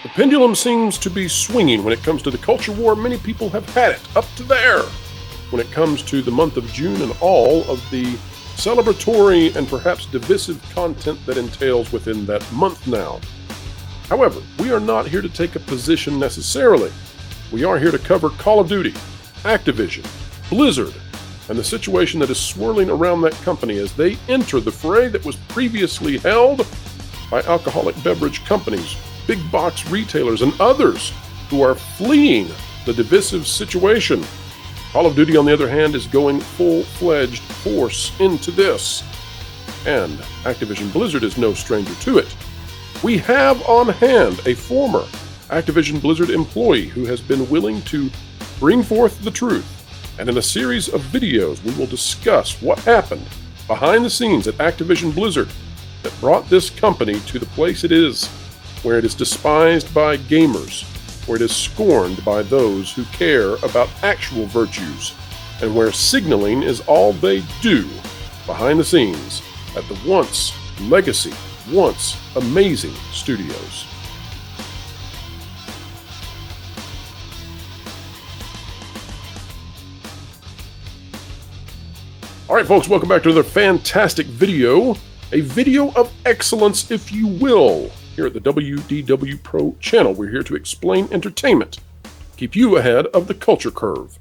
The pendulum seems to be swinging when it comes to the culture war. Many people have had it up to there when it comes to the month of June and all of the celebratory and perhaps divisive content that entails within that month now. However, we are not here to take a position necessarily. We are here to cover Call of Duty, Activision, Blizzard, and the situation that is swirling around that company as they enter the fray that was previously held by alcoholic beverage companies, big box retailers, and others who are fleeing the divisive situation. Call of Duty, on the other hand, is going full-fledged force into this. And Activision Blizzard is no stranger to it. We have on hand a former Activision Blizzard employee who has been willing to bring forth the truth. And in a series of videos, we will discuss what happened behind the scenes at Activision Blizzard that brought this company to the place it is, where it is despised by gamers, where it is scorned by those who care about actual virtues, and where signaling is all they do behind the scenes at the once legacy, once amazing studios. All right, folks, welcome back to another fantastic video, a video of excellence, if you will. Here at the WDW Pro channel, we're here to explain entertainment, keep you ahead of the culture curve.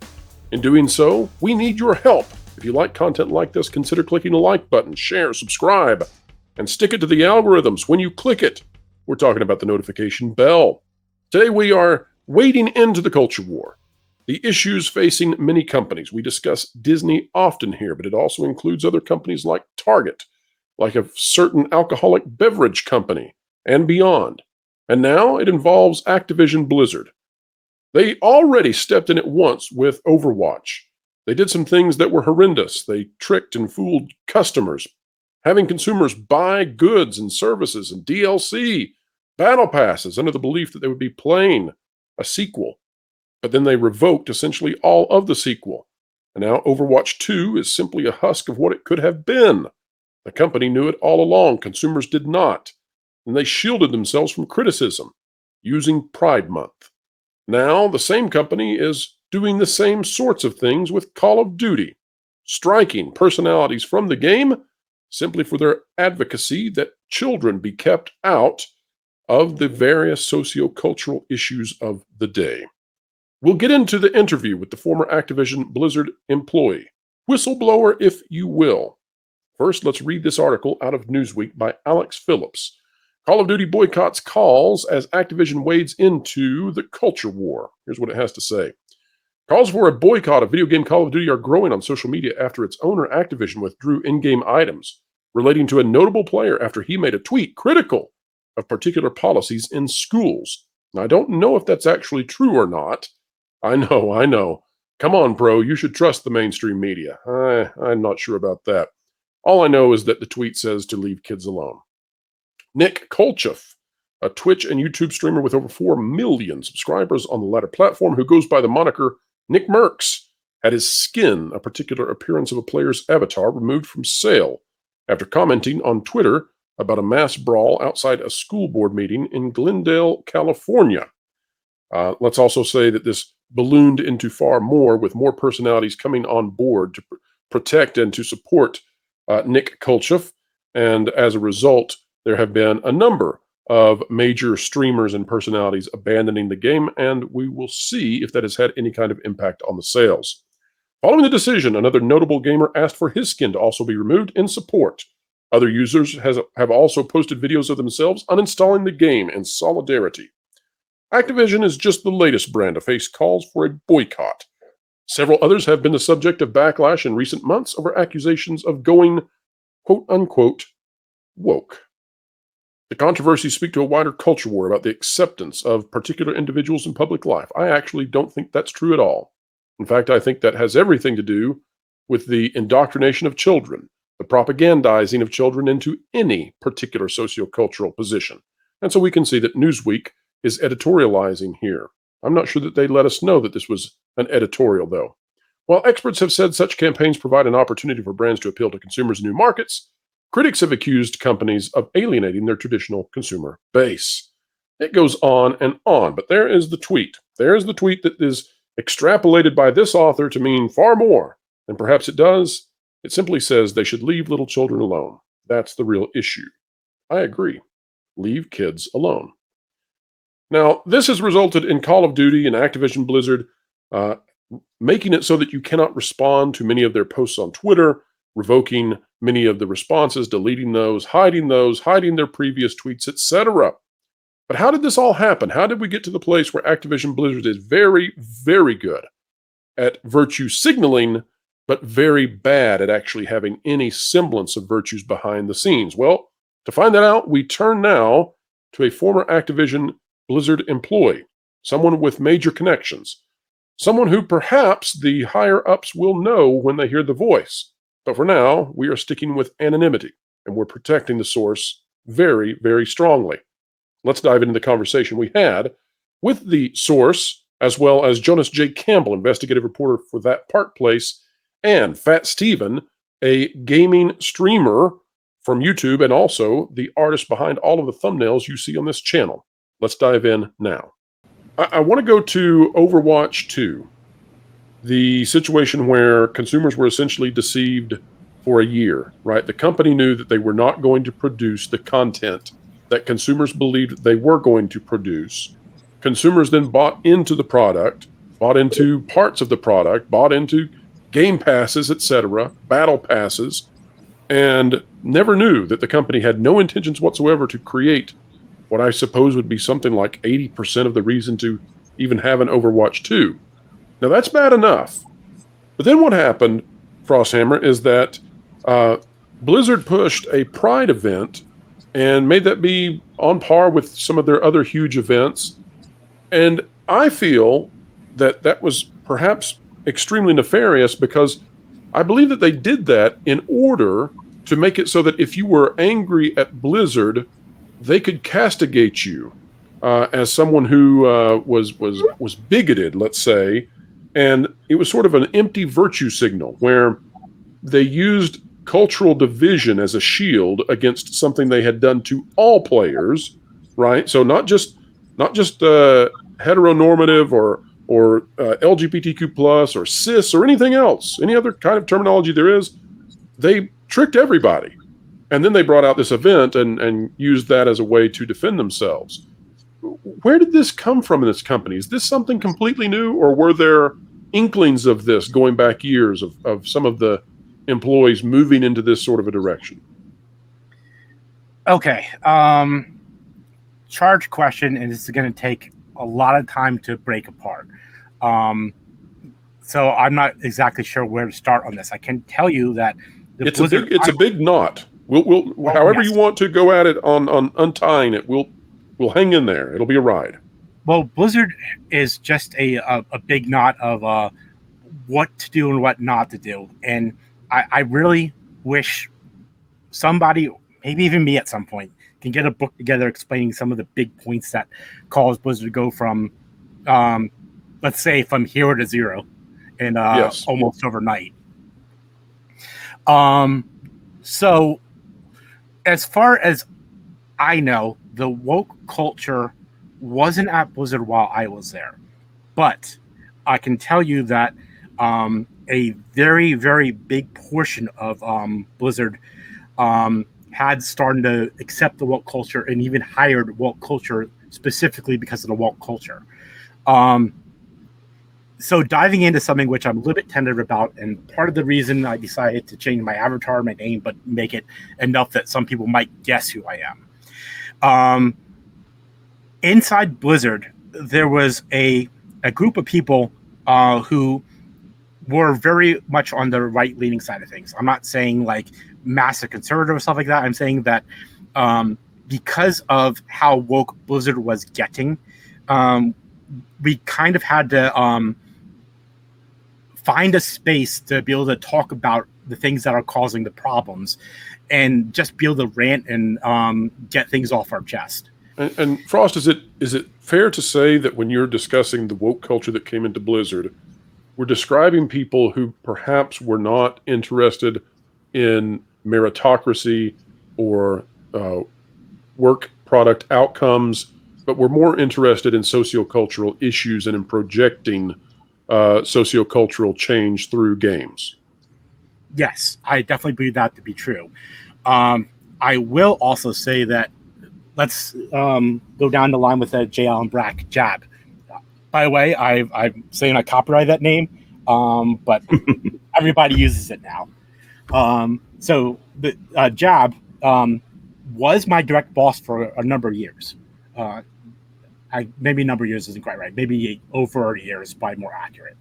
In doing so, we need your help. If you like content like this, consider clicking the like button, share, subscribe, and stick it to the algorithms. When you click it, we're talking about the notification bell. Today we are wading into the culture war, the issues facing many companies. We discuss Disney often here, but it also includes other companies like Target, like a certain alcoholic beverage company, and beyond. And now it involves Activision Blizzard. They already stepped in at once with Overwatch. They did some things that were horrendous. They tricked and fooled customers, having consumers buy goods and services and DLC, battle passes, under the belief that they would be playing a sequel. But then they revoked essentially all of the sequel. And now Overwatch 2 is simply a husk of what it could have been. The company knew it all along. Consumers did not. And they shielded themselves from criticism using Pride Month. Now, the same company is doing the same sorts of things with Call of Duty, striking personalities from the game simply for their advocacy that children be kept out of the various socio-cultural issues of the day. We'll get into the interview with the former Activision Blizzard employee, whistleblower if you will. First, let's read this article out of Newsweek by Alex Phillips. Call of Duty boycotts calls as Activision wades into the culture war. Here's what it has to say. Calls for a boycott of video game Call of Duty are growing on social media after its owner Activision withdrew in-game items relating to a notable player after he made a tweet critical of particular policies in schools. Now, I don't know if that's actually true or not. I know. Come on, bro, you should trust the mainstream media. I'm not sure about that. All I know is that the tweet says to leave kids alone. Nick Kolcheff, a Twitch and YouTube streamer with over 4 million subscribers on the latter platform, who goes by the moniker Nick Mercs, had his skin, a particular appearance of a player's avatar, removed from sale after commenting on Twitter about a mass brawl outside a school board meeting in Glendale, California. Let's also say that this ballooned into far more, with more personalities coming on board to protect and to support Nick Kolcheff, and as a result, there have been a number of major streamers and personalities abandoning the game, and we will see if that has had any kind of impact on the sales. Following the decision, another notable gamer asked for his skin to also be removed in support. Other users have also posted videos of themselves uninstalling the game in solidarity. Activision is just the latest brand to face calls for a boycott. Several others have been the subject of backlash in recent months over accusations of going, quote-unquote, woke. The controversies speak to a wider culture war about the acceptance of particular individuals in public life. I actually don't think that's true at all. In fact, I think that has everything to do with the indoctrination of children, the propagandizing of children into any particular sociocultural position. And so we can see that Newsweek is editorializing here. I'm not sure that they let us know that this was an editorial, though. While experts have said such campaigns provide an opportunity for brands to appeal to consumers in new markets, critics have accused companies of alienating their traditional consumer base. It goes on and on, but there is the tweet. There's the tweet that is extrapolated by this author to mean far more than perhaps it does. It simply says they should leave little children alone. That's the real issue. I agree. Leave kids alone. Now, this has resulted in Call of Duty and Activision Blizzard making it so that you cannot respond to many of their posts on Twitter, revoking many of the responses, deleting those, hiding their previous tweets, etc. But how did this all happen? How did we get to the place where Activision Blizzard is very, very good at virtue signaling, but very bad at actually having any semblance of virtues behind the scenes? Well, to find that out, we turn now to a former Activision Blizzard employee, someone with major connections, someone who perhaps the higher-ups will know when they hear the voice. But for now, we are sticking with anonymity, and we're protecting the source very, very strongly. Let's dive into the conversation we had with the source, as well as Jonas J. Campbell, investigative reporter for That Park Place, and Fat Steven, a gaming streamer from YouTube, and also the artist behind all of the thumbnails you see on this channel. Let's dive in now. I want to go to Overwatch 2, the situation where consumers were essentially deceived for a year, right? The company knew that they were not going to produce the content that consumers believed they were going to produce. Consumers then bought into the product, bought into parts of the product, bought into game passes, etc., battle passes, and never knew that the company had no intentions whatsoever to create what I suppose would be something like 80% of the reason to even have an Overwatch 2. Now, that's bad enough. But then what happened, Frosthammer, is that Blizzard pushed a Pride event and made that be on par with some of their other huge events. And I feel that that was perhaps extremely nefarious, because I believe that they did that in order to make it so that if you were angry at Blizzard, they could castigate you as someone who was bigoted, let's say. And it was sort of an empty virtue signal where they used cultural division as a shield against something they had done to all players, right? So not just heteronormative or LGBTQ plus or cis or anything else, any other kind of terminology there is. They tricked everybody. And then they brought out this event and used that as a way to defend themselves. Where did this come from in this company? Is this something completely new, or were there inklings of this going back years of some of the employees moving into this sort of a direction? Okay. Charge question, and this is going to take a lot of time to break apart. So I'm not exactly sure where to start on this. I can tell you that it's a big knot. We'll however you want to go at it on untying it, we'll hang in there. It'll be a ride. Well, Blizzard is just a big knot of what to do and what not to do. And I really wish somebody, maybe even me at some point, can get a book together explaining some of the big points that cause Blizzard to go from, let's say, from hero to zero in almost overnight. So as far as I know, the woke culture wasn't at Blizzard while I was there. But I can tell you that a very, very big portion of Blizzard had started to accept the woke culture and even hired woke culture specifically because of the woke culture. So diving into something which I'm a little bit tentative about, and part of the reason I decided to change my avatar, my name, but make it enough that some people might guess who I am. Inside Blizzard, there was a group of people who were very much on the right-leaning side of things. I'm not saying like massive conservative or stuff like that. I'm saying that because of how woke Blizzard was getting, we kind of had to find a space to be able to talk about the things that are causing the problems and just be able to rant and get things off our chest. And Frost, is it fair to say that when you're discussing the woke culture that came into Blizzard, we're describing people who perhaps were not interested in meritocracy or work product outcomes, but we're more interested in sociocultural issues and in projecting sociocultural change through games. Yes, I definitely believe that to be true. I will also say that let's go down the line with that J. Allen Brack jab. By the way, I'm saying I copyright that name, but everybody uses it now. So the jab was my direct boss for a number of years. Maybe a number of years isn't quite right. Maybe over a year is probably more accurate.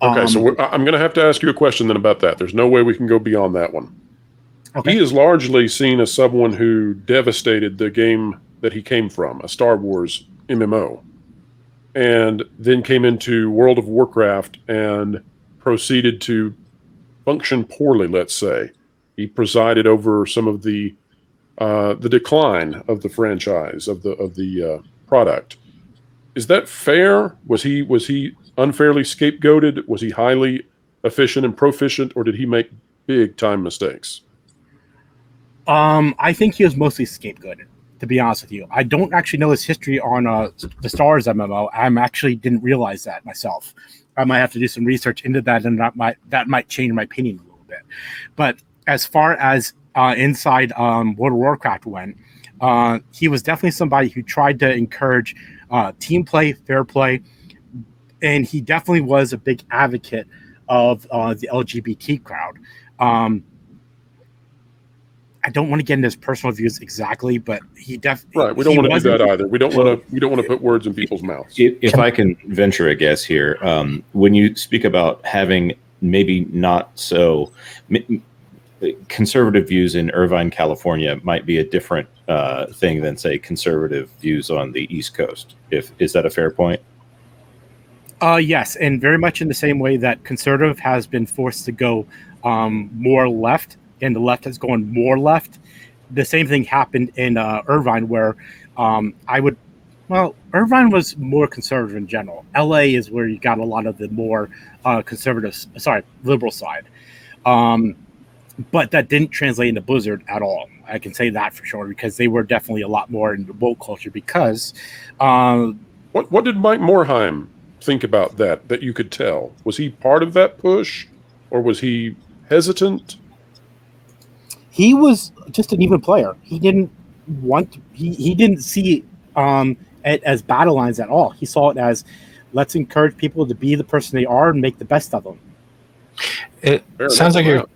Okay, so I'm going to have to ask you a question then about that. There's no way we can go beyond that one. Okay. He is largely seen as someone who devastated the game that he came from, a Star Wars MMO, and then came into World of Warcraft and proceeded to function poorly, let's say. He presided over some of the decline of the franchise, of the product. Is that fair? Was he unfairly scapegoated? Was he highly efficient and proficient, or did he make big time mistakes? I think he was mostly scapegoated, to be honest with you. I don't actually know his history on the Star Wars MMO. I actually didn't realize that myself. I might have to do some research into that, and that might change my opinion a little bit. But as far as inside World of Warcraft went, he was definitely somebody who tried to encourage team play, fair play, and he definitely was a big advocate of the LGBT crowd. I don't want to get into his personal views exactly, but he definitely right. We don't want to do that either. We don't want to put words in people's mouths. If I can venture a guess here, when you speak about having maybe not so conservative views in Irvine, California, might be a different thing than say conservative views on the East Coast. Is that a fair point? Yes, and very much in the same way that conservative has been forced to go more left, and the left has gone more left. The same thing happened in Irvine, where Irvine was more conservative in general. LA is where you got a lot of the more liberal side. But that didn't translate into Blizzard at all. I can say that for sure, because they were definitely a lot more into woke culture. Because what did Mike Morhaime think about that you could tell? Was he part of that push, or was he hesitant? He was just an even player. He didn't he didn't see it as battle lines at all. He saw it as, let's encourage people to be the person they are and make the best of them. It sounds like you're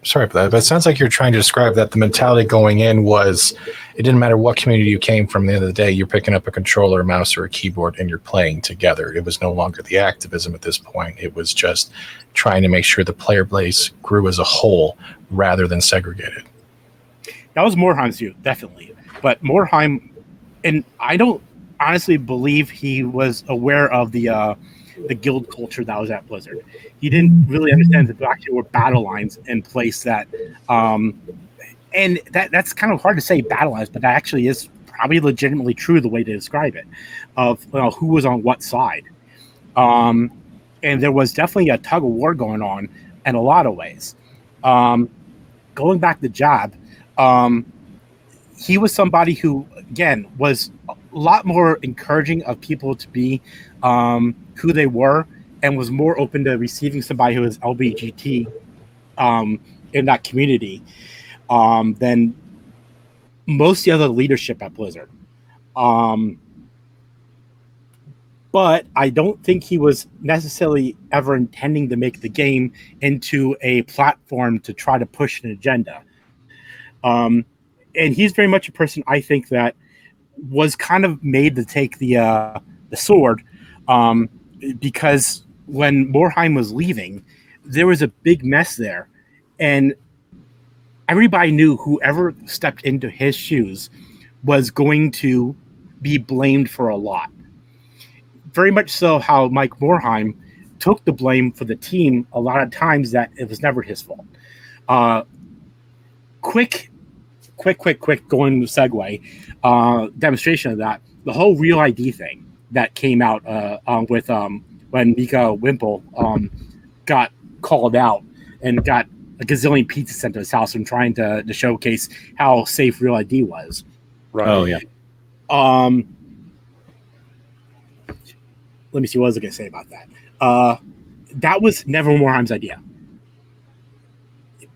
sorry for that, but it sounds like you're trying to describe that the mentality going in was it didn't matter what community you came from. At the end of the day, you're picking up a controller, a mouse, or a keyboard, and you're playing together. It was no longer the activism at this point. It was just trying to make sure the player base grew as a whole rather than segregated. That was Morheime's view, definitely. But Morhaime, and I don't honestly believe he was aware of the guild culture that was at Blizzard. He didn't really understand that there actually were battle lines in place that, and that's kind of hard to say battle lines, but that actually is probably legitimately true the way to describe it, of who was on what side. And there was definitely a tug of war going on in a lot of ways. Going back to Jab, he was somebody who, again, was a lot more encouraging of people to be who they were, and was more open to receiving somebody who is LGBT in that community than most of the other leadership at Blizzard. But I don't think he was necessarily ever intending to make the game into a platform to try to push an agenda. And he's very much a person, I think, that was kind of made to take the sword, because when Morhaime was leaving, there was a big mess there, and everybody knew whoever stepped into his shoes was going to be blamed for a lot. Very much so how Mike Morhaime took the blame for the team a lot of times that it was never his fault. Quick going to segue demonstration of that. The whole Real ID thing that came out with when Mika Wimple got called out and got a gazillion pizzas sent to his house and trying to showcase how safe Real ID was. Right. Oh yeah. let me see, what was I going to say about that? That was never Morheim's idea.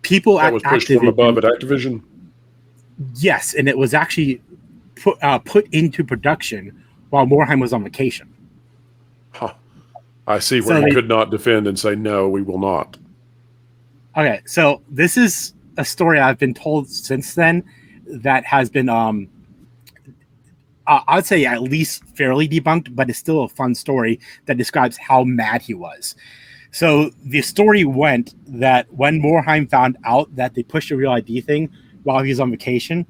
People that at was pushed Activision, from above at Activision. yes, and it was actually put into production while Morheim was on vacation. Huh. I see where you could not defend and say, no, we will not. Okay, so this is a story I've been told since then that has been, I would say at least fairly debunked, but it's still a fun story that describes how mad he was. So the story went that when Morheim found out that they pushed the Real ID thing while he was on vacation,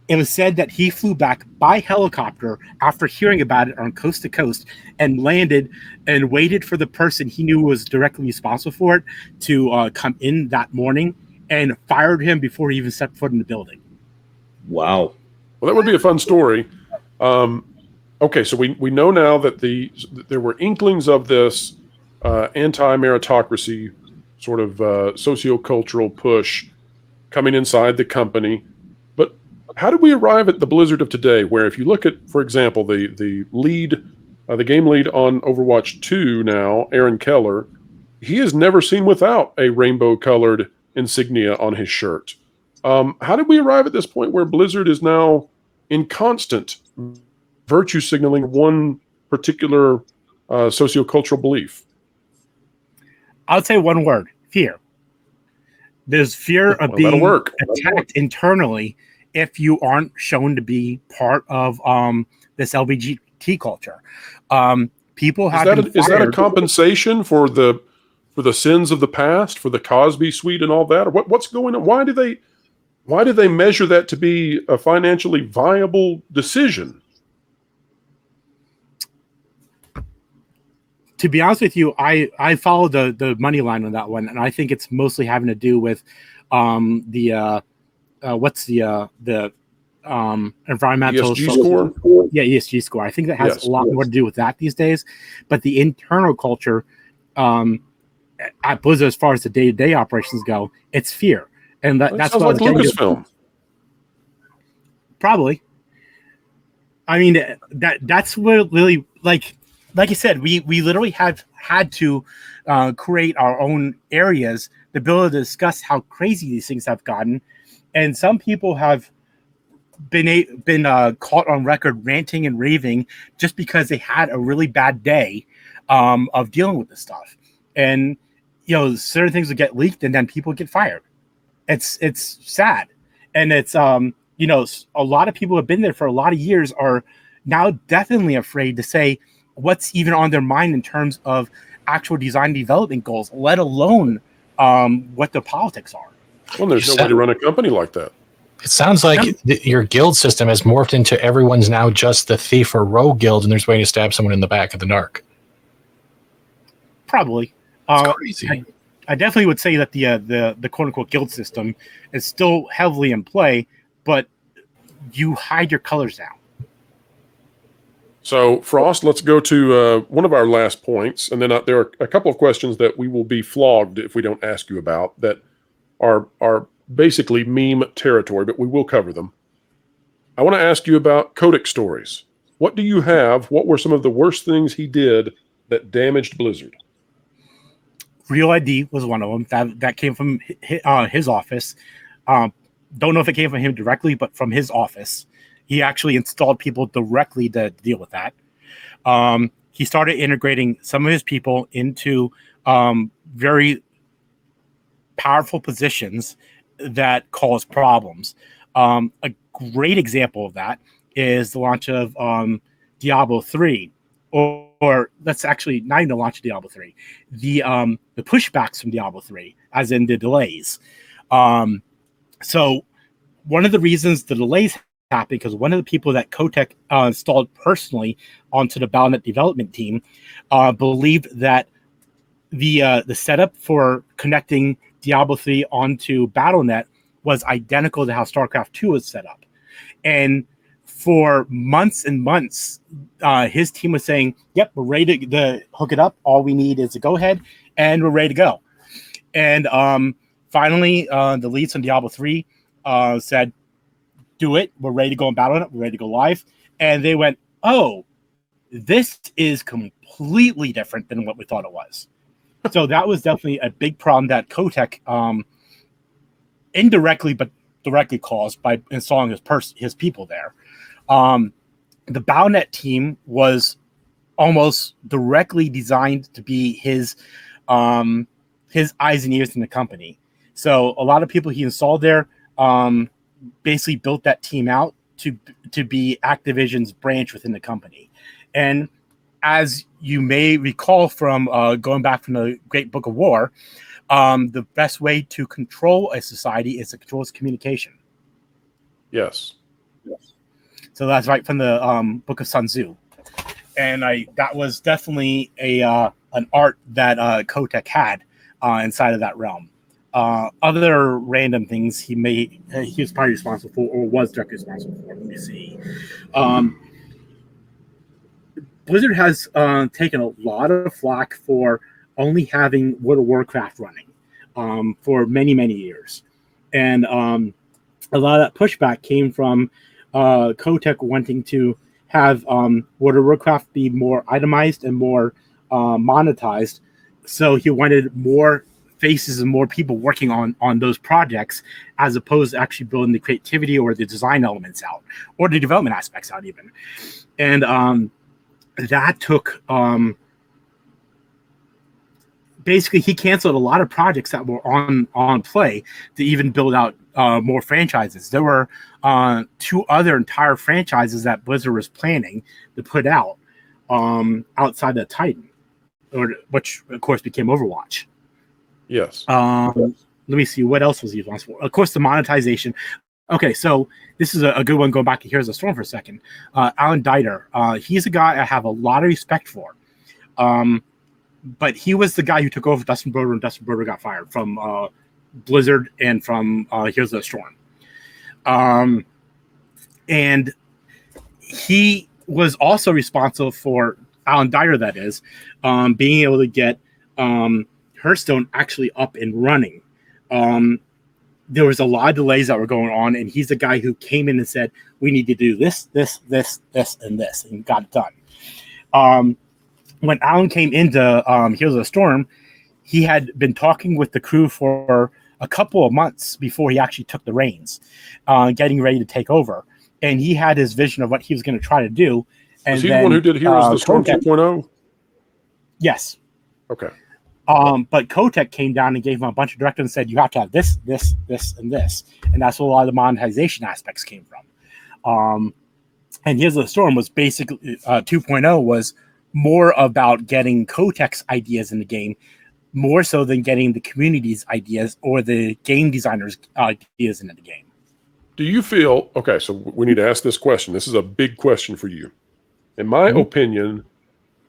it was said that he flew back by helicopter after hearing about it on coast to coast and landed and waited for the person he knew was directly responsible for it to come in that morning and fired him before he even stepped foot in the building. Wow. Well, that would be a fun story. Okay, so we know now that there were inklings of this anti-meritocracy sort of sociocultural push coming inside the company. But how did we arrive at the Blizzard of today, where if you look at, for example, the lead, the game lead on Overwatch 2 now, Aaron Keller, he is never seen without a rainbow-colored insignia on his shirt. How did we arrive at this point where Blizzard is now in constant virtue signaling one particular sociocultural belief? I would say one word: fear. There's fear of being attacked internally if you aren't shown to be part of this LGBT culture. People have is that a compensation for the sins of the past, for the Cosby suite and all that? Or what's going on? Why do they measure that to be a financially viable decision? To be honest with you, I follow the money line on that one, and I think it's mostly having to do with the environmental ESG score? Yeah, ESG score. I think that has a lot more to do with that these days. But the internal culture at Blizzard, as far as the day-to-day operations go, it's fear, and that's sounds like Lucasfilm. Probably. I mean, that's what really like I said, we literally have had to create our own areas to be able to discuss how crazy these things have gotten, and some people have been caught on record ranting and raving just because they had a really bad day of dealing with this stuff, and certain things would get leaked and then people get fired. It's sad, and it's a lot of people who have been there for a lot of years are now definitely afraid to say what's even on their mind in terms of actual design development goals, let alone what the politics are. Well, there's no way to run a company like that. It sounds like your guild system has morphed into everyone's now just the thief or rogue guild, and there's a way to stab someone in the back of the narc. Probably. It's crazy. I definitely would say that the quote-unquote guild system is still heavily in play, but you hide your colors now. So, Frost, let's go to one of our last points, and then there are a couple of questions that we will be flogged if we don't ask you about that are basically meme territory, but we will cover them. I want to ask you about Kotick stories. What do you have? What were some of the worst things he did that damaged Blizzard? Real ID was one of them. That came from his office. Don't know if it came from him directly, but from his office. He actually installed people directly to deal with that. He started integrating some of his people into very powerful positions that cause problems. A great example of that is the launch of Diablo 3, or that's actually not even the launch of Diablo 3. The pushbacks from Diablo 3, as in the delays. So one of the reasons the delays happened because one of the people that Kotick installed personally onto the Battle.net development team believed that the setup for connecting Diablo 3 onto Battle.net was identical to how StarCraft 2 was set up. And for months and months, his team was saying, yep, we're ready to hook it up. All we need is a go-ahead, and we're ready to go. And finally, the leads on Diablo 3 said, do it. We're ready to go on Battle.net. We're ready to go live. And they went, oh, This is completely different than what we thought it was. So that was definitely a big problem that Kotick indirectly but directly caused by installing his people there. The BowNet team was almost directly designed to be his eyes and ears in the company. So a lot of people he installed there basically built that team out to be Activision's branch within the company. And as you may recall from going back from the Great Book of War, the best way to control a society is to control its communication. Yes. So that's right from the Book of Sun Tzu. And that was definitely an art that Kotick had inside of that realm. Other random things he was probably responsible for, or was directly responsible for. Let me see. Blizzard has taken a lot of flack for only having World of Warcraft running for many, many years. And a lot of that pushback came from Kotick wanting to have World of Warcraft be more itemized and more monetized. So he wanted more faces and more people working on those projects, as opposed to actually building the creativity or the design elements out, or the development aspects out even. And that took basically he canceled a lot of projects that were on play to even build out more franchises. There were 2 other entire franchises that Blizzard was planning to put out outside of Titan, which of course became Overwatch. Yes. Let me see, what else was he responsible for? Of course, the monetization. Okay, so this is a good one. Going back to Here's the Storm for a second. Alan Dieter, he's a guy I have a lot of respect for. But he was the guy who took over Dustin Broder, and Dustin Broder got fired from Blizzard and from Here's the Storm. And he was also responsible for, Alan Dieter that is, being able to get Hearthstone actually up and running. There was a lot of delays that were going on, and he's the guy who came in and said, we need to do this, and this, and got it done. When Alan came into Heroes of the Storm, he had been talking with the crew for a couple of months before he actually took the reins, getting ready to take over. And he had his vision of what he was going to try to do. And was he the one who did Heroes of the Storm 2.0? Yes. Okay. But Kotick came down and gave him a bunch of directives and said, you have to have this, and this. And that's where a lot of the monetization aspects came from. And Heroes of the Storm was basically 2.0 was more about getting Kotick's ideas in the game, more so than getting the community's ideas or the game designers' ideas into the game. Do you feel, okay, so we need to ask this question. This is a big question for you. In my opinion,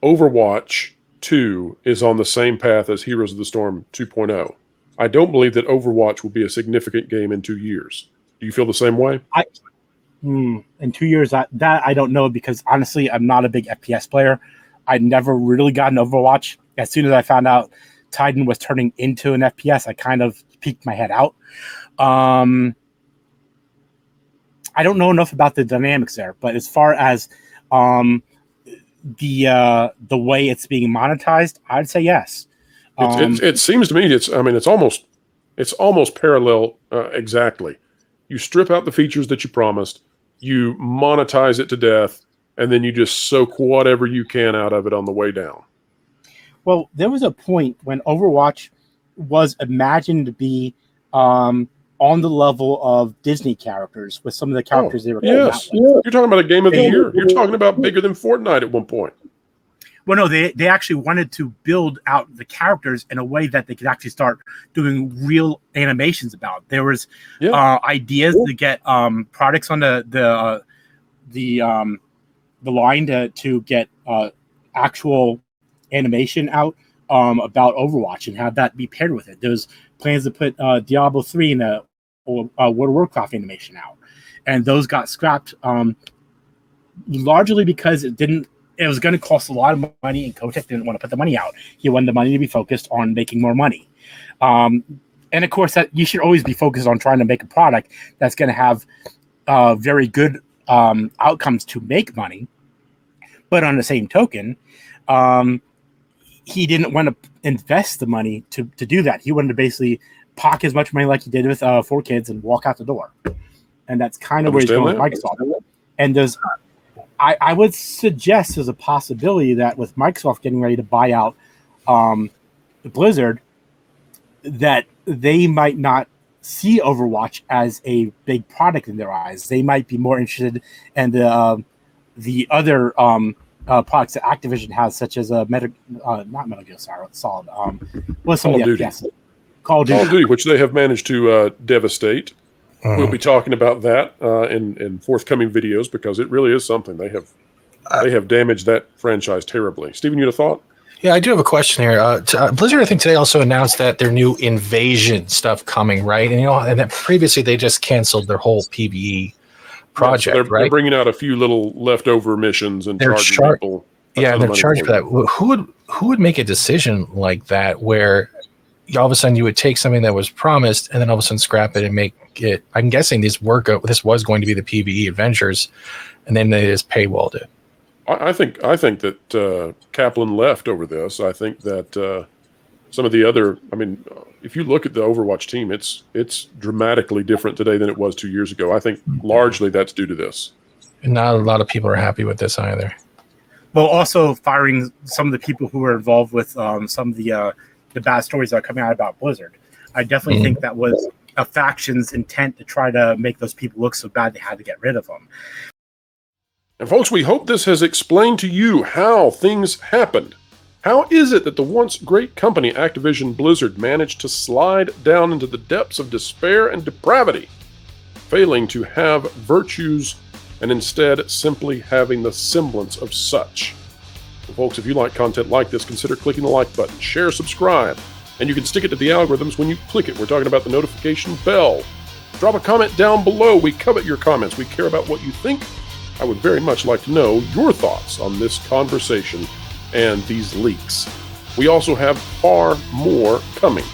Overwatch 2 is on the same path as Heroes of the Storm 2.0. I don't believe that Overwatch will be a significant game in 2 years. Do you feel the same way? In 2 years, that I don't know, because honestly, I'm not a big FPS player. I never really got an Overwatch. As soon as I found out Titan was turning into an FPS, I kind of peeked my head out. I don't know enough about the dynamics there, but as far as the way it's being monetized, I'd say yes. It seems to me it's almost parallel exactly. You strip out the features that you promised, you monetize it to death, and then you just soak whatever you can out of it on the way down. Well, there was a point when Overwatch was imagined to be on the level of Disney characters with some of the characters they were going out with. You're talking about a game of the year. You're talking about bigger than Fortnite at one point. Well, no, they actually wanted to build out the characters in a way that they could actually start doing real animations about. There was ideas to get products on the line to get actual animation out about Overwatch and have that be paired with it. There's plans to put Diablo 3 in a World of Warcraft animation out, and those got scrapped largely because it was going to cost a lot of money, and Kotick didn't want to put the money out. He wanted the money to be focused on making more money. And of course, that you should always be focused on trying to make a product that's going to have very good outcomes to make money. But on the same token, he didn't want to invest the money to do that. He wanted to basically pocket as much money like he did with 4 Kids and walk out the door. And that's kind of where he's going with Microsoft. And I would suggest there's a possibility that with Microsoft getting ready to buy out Blizzard, that they might not see Overwatch as a big product in their eyes. They might be more interested in the other products that Activision has, such as not Metal Gear Solid. What's some of the FPS? Call of Duty, which they have managed to devastate. We'll be talking about that in forthcoming videos because it really is something. They have damaged that franchise terribly. Steven, you had a thought? Yeah, I do have a question here. Blizzard, I think today also announced that their new Invasion stuff coming, right? And and that previously they just canceled their whole PvE project, so right? They're bringing out a few little leftover missions and charging people. Yeah, they're charging for that. Who would make a decision like that where all of a sudden you would take something that was promised and then all of a sudden scrap it and make it? I'm guessing this was going to be the PvE adventures, and then they just paywalled it. I think that Kaplan left over this. I think that some of the other, if you look at the Overwatch team, it's dramatically different today than it was 2 years ago. I think largely that's due to this. And not a lot of people are happy with this either. Well, also firing some of the people who were involved with some of the bad stories that are coming out about Blizzard. I definitely think that was a faction's intent to try to make those people look so bad they had to get rid of them. And folks, we hope this has explained to you how things happened. How is it that the once great company Activision Blizzard managed to slide down into the depths of despair and depravity, failing to have virtues and instead simply having the semblance of such? Well, folks, if you like content like this, consider clicking the like button, share, subscribe, and you can stick it to the algorithms when you click it. We're talking about the notification bell. Drop a comment down below. We covet your comments. We care about what you think. I would very much like to know your thoughts on this conversation and these leaks. We also have far more coming.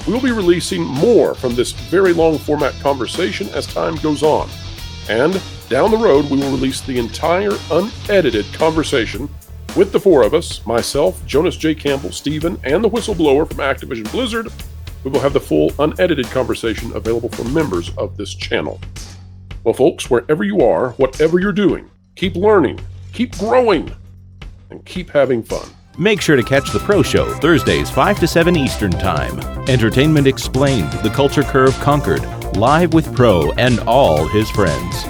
We will be releasing more from this very long format conversation as time goes on. And down the road, we will release the entire unedited conversation with the 4 of us, myself, Jonas J. Campbell, Steven, and the whistleblower from Activision Blizzard. We will have the full unedited conversation available for members of this channel. Well, folks, wherever you are, whatever you're doing, keep learning, keep growing, and keep having fun. Make sure to catch The Pro Show Thursdays 5 to 7 Eastern Time. Entertainment Explained, The Culture Curve Conquered, live with Pro and all his friends.